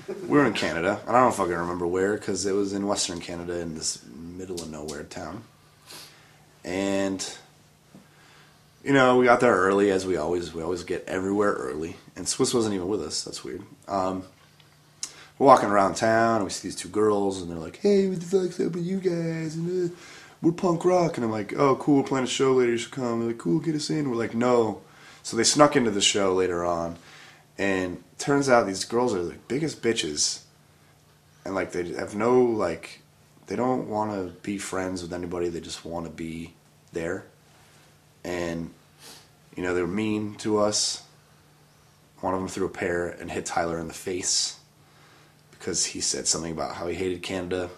We were in Canada, and I don't fucking remember where, because it was in Western Canada in this middle of nowhere town. And, you know, we got there early, as we always get everywhere early. And Swiss wasn't even with us. That's weird. We're walking around town, and we see these two girls, and they're like, hey, what the fuck's up with you guys? And we're punk rock. And I'm like, oh, cool, we're playing a show later, you should come. They're like, cool, get us in. We're like, no. So they snuck into the show later on. And turns out these girls are the biggest bitches. And, like, they have no, like, they don't want to be friends with anybody. They just want to be there. And, you know, they were mean to us. One of them threw a pear and hit Tyler in the face because he said something about how he hated Canada.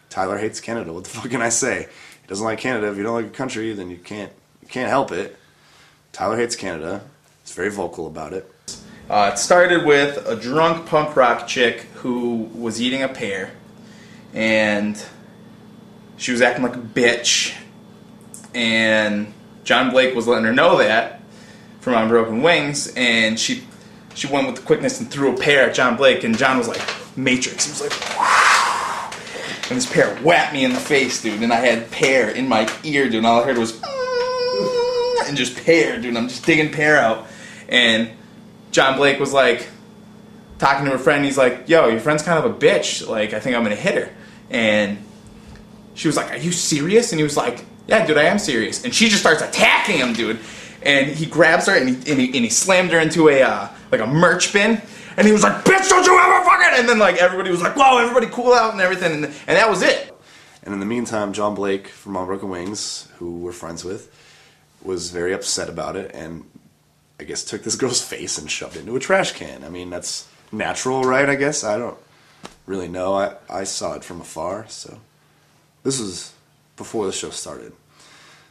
Tyler hates Canada. What the fuck can I say? He doesn't like Canada. If you don't like a country, then you can't help it. Tyler hates Canada. He's very vocal about it. It started with a drunk punk rock chick who was eating a pear, and she was acting like a bitch, and John Blake was letting her know that from Unbroken Wings, and she went with the quickness and threw a pear at John Blake, and John was like Matrix. He was like, wow. And this pear whacked me in the face, dude, and I had pear in my ear, dude, and all I heard was and just pear, dude, and I'm just digging pear out. And John Blake was like talking to her friend. He's like, yo, your friend's kind of a bitch. Like, I think I'm going to hit her. And she was like, are you serious? And he was like, yeah, dude, I am serious. And she just starts attacking him, dude. And he grabs her and he slammed her into a like a merch bin. And he was like, bitch, don't you ever fucking... And then like everybody was like, whoa, everybody cool out and everything. And that was it. And in the meantime, John Blake from Unbroken Wings, who we're friends with, was very upset about it. And I guess took this girl's face and shoved it into a trash can. I mean, that's natural, right, I guess? I don't really know. I saw it from afar, so... This was before the show started.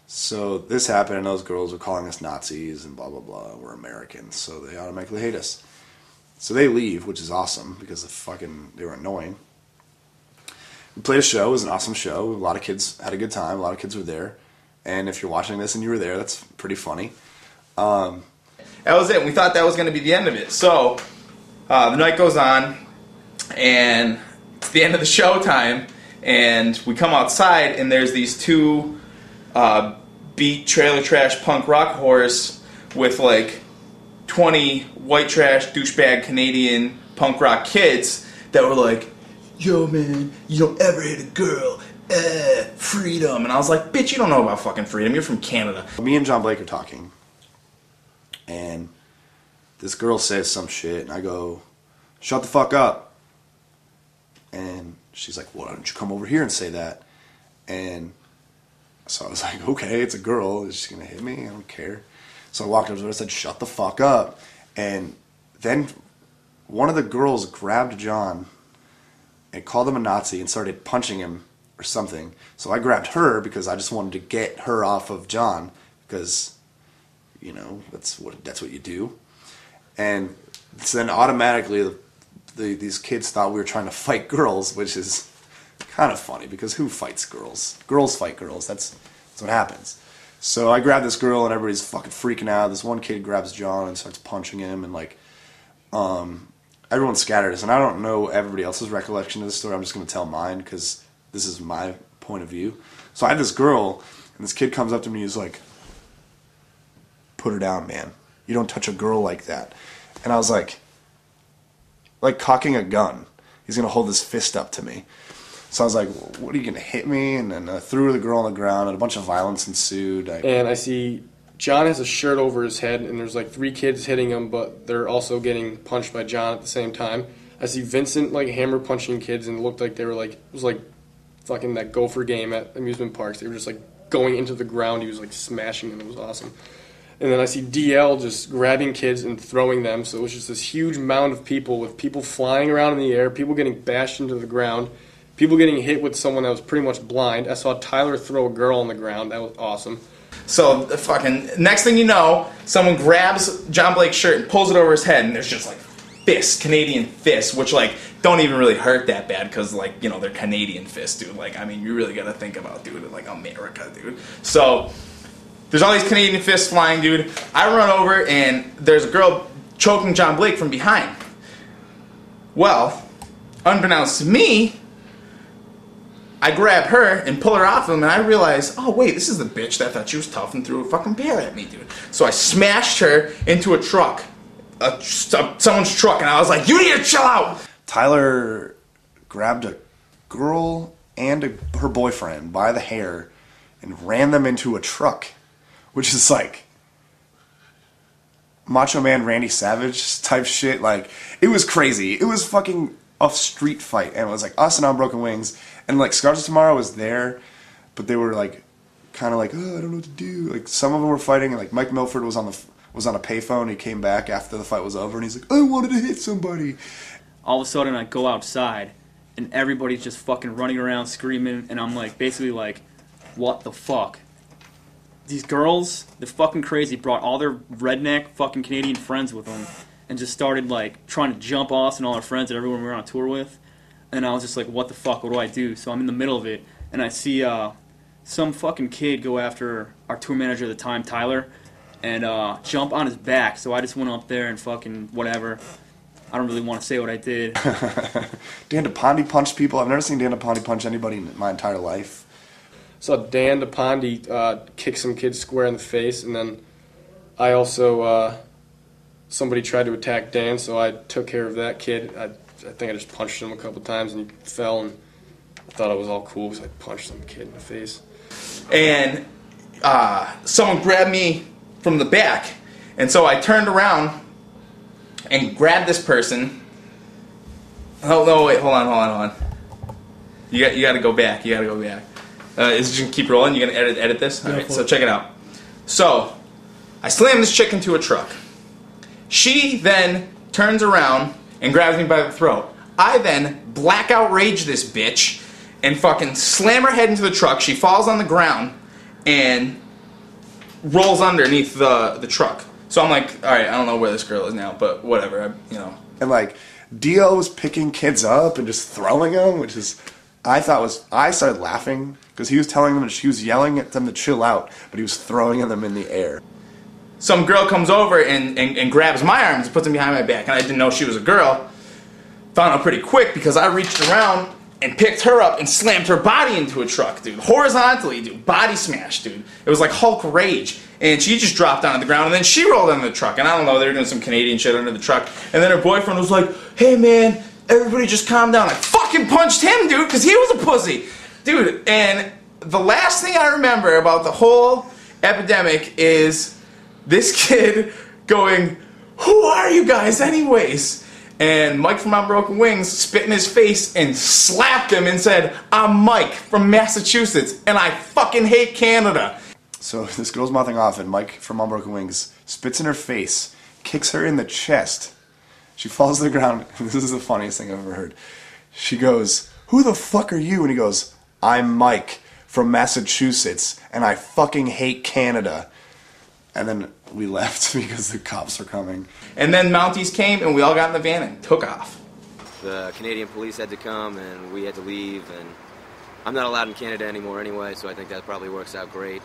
So this happened, and those girls were calling us Nazis and blah, blah, blah. We're Americans, so they automatically hate us. So they leave, which is awesome, because they were annoying. We played a show. It was an awesome show. A lot of kids had a good time. A lot of kids were there. And if you're watching this and you were there, that's pretty funny. That was it. We thought that was going to be the end of it. So the night goes on, and it's the end of the show time, and we come outside, and there's these two beat trailer trash punk rock whores with like 20 white trash douchebag Canadian punk rock kids that were like, yo man, you don't ever hit a girl, freedom. And I was like, bitch, you don't know about fucking freedom, you're from Canada. Me and John Blake are talking. And this girl says some shit, and I go, shut the fuck up. And she's like, well, why don't you come over here and say that? And so I was like, okay, it's a girl. Is she going to hit me? I don't care. So I walked over to her and said, shut the fuck up. And then one of the girls grabbed John and called him a Nazi and started punching him or something. So I grabbed her because I just wanted to get her off of John because... You know, that's what you do. And so then automatically these kids thought we were trying to fight girls, which is kind of funny because who fights girls? Girls fight girls. That's what happens. So I grabbed this girl and everybody's fucking freaking out. This one kid grabs John and starts punching him, and like everyone scattered us. And I don't know everybody else's recollection of the story. I'm just going to tell mine because this is my point of view. So I had this girl, and this kid comes up to me and he's like, put her down, man. You don't touch a girl like that. And I was like cocking a gun. He's going to hold his fist up to me. So I was like, what, are you going to hit me? And then I threw the girl on the ground, and a bunch of violence ensued. And I see John has a shirt over his head, and there's like 3 kids hitting him, but they're also getting punched by John at the same time. I see Vincent like hammer punching kids, and it looked like they were like, it was like fucking that gopher game at amusement parks. They were just like going into the ground. He was like smashing them. It was awesome. And then I see DL just grabbing kids and throwing them. So it was just this huge mound of people with people flying around in the air, people getting bashed into the ground, people getting hit with someone that was pretty much blind. I saw Tyler throw a girl on the ground. That was awesome. So the fucking next thing you know, someone grabs John Blake's shirt and pulls it over his head, and there's just like fists, Canadian fists, which like don't even really hurt that bad because like, you know, they're Canadian fists, dude. Like, I mean, you really got to think about, dude, like America, dude. So there's all these Canadian fists flying, dude. I run over, and there's a girl choking John Blake from behind. Well, unbeknownst to me, I grab her and pull her off him, and I realize, oh wait, this is the bitch that thought she was tough and threw a fucking beer at me, dude. So I smashed her into a truck, someone's truck, and I was like, you need to chill out. Tyler grabbed a girl and her boyfriend by the hair and ran them into a truck, which is like Macho Man Randy Savage type shit. Like, it was crazy. It was fucking a street fight, and it was like us and Unbroken Wings, and like Scars of Tomorrow was there, but they were like kind of like, oh, I don't know what to do. Like, some of them were fighting, and like Mike Milford was on a payphone. He came back after the fight was over, and he's like, I wanted to hit somebody. All of a sudden, I go outside, and everybody's just fucking running around screaming, and I'm like, basically like, what the fuck? These girls, they're fucking crazy, brought all their redneck fucking Canadian friends with them, and just started like trying to jump us and all our friends and everyone we were on tour with. And I was just like, what the fuck, what do I do? So I'm in the middle of it, and I see some fucking kid go after our tour manager at the time, Tyler, and jump on his back. So I just went up there and fucking whatever. I don't really want to say what I did. Dan DePonde punched people. I've never seen Dan DePonde punch anybody in my entire life. So Dan DePonde kicked some kid square in the face, and then I also, somebody tried to attack Dan, so I took care of that kid. I think I just punched him a couple times, and he fell, and I thought it was all cool because I punched some kid in the face. And someone grabbed me from the back, and so I turned around and grabbed this person. Oh no! Wait, hold on. You got to go back. Is it just gonna keep rolling? You gonna edit this? All right. So check it out. So I slammed this chick into a truck. She then turns around and grabs me by the throat. I then blackout rage this bitch and fucking slam her head into the truck. She falls on the ground and rolls underneath the truck. So I'm like, all right, I don't know where this girl is now, but whatever, And like, Dio was picking kids up and just throwing them, which is, I started laughing because he was telling them, she was yelling at them to chill out, but he was throwing them in the air. Some girl comes over and grabs my arms and puts them behind my back, and I didn't know she was a girl. Found out pretty quick because I reached around and picked her up and slammed her body into a truck, dude. Horizontally, dude. Body smash, dude. It was like Hulk rage. And she just dropped down on the ground, and then she rolled under the truck. And I don't know, they were doing some Canadian shit under the truck. And then her boyfriend was like, hey, man, everybody just calm down. I fucking punched him, dude, because he was a pussy. Dude, and the last thing I remember about the whole epidemic is this kid going, who are you guys anyways? And Mike from Unbroken Wings spit in his face and slapped him and said, I'm Mike from Massachusetts, and I fucking hate Canada. So this girl's mouthing off, and Mike from Unbroken Wings spits in her face, kicks her in the chest. She falls to the ground. This is the funniest thing I've ever heard. She goes, who the fuck are you? And he goes, I'm Mike from Massachusetts, and I fucking hate Canada. And then we left because the cops were coming. And then Mounties came, and we all got in the van and took off. The Canadian police had to come, and we had to leave, and I'm not allowed in Canada anymore anyway, so I think that probably works out great.